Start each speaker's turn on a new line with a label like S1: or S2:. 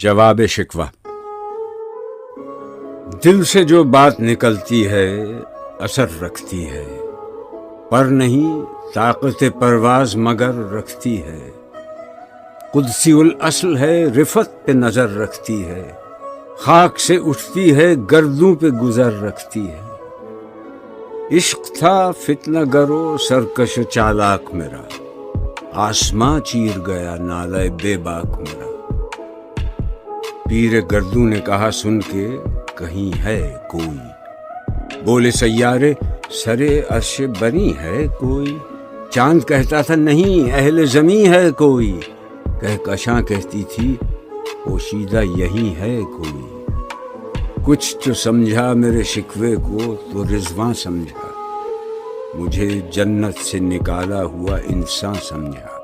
S1: جواب شکوہ۔ دل سے جو بات نکلتی ہے اثر رکھتی ہے، پر نہیں طاقت پرواز مگر رکھتی ہے۔ قدسی الاصل ہے، رفت پہ نظر رکھتی ہے، خاک سے اٹھتی ہے، گردوں پہ گزر رکھتی ہے۔ عشق تھا فتنہ گرو سرکش و چالاک میرا، آسماں چیر گیا نالہ بے باک میرا۔ پیر گردوں نے کہا سن کے کہیں ہے کوئی، بولے سیارے سرے عرش بنی ہے کوئی۔ چاند کہتا تھا نہیں اہل زمیں ہے کوئی، کہکشاں کہتی تھی پوشیدہ یہی ہے کوئی۔ کچھ جو سمجھا میرے شکوے کو تو رضواں سمجھا، مجھے جنت سے نکالا ہوا انسان سمجھا۔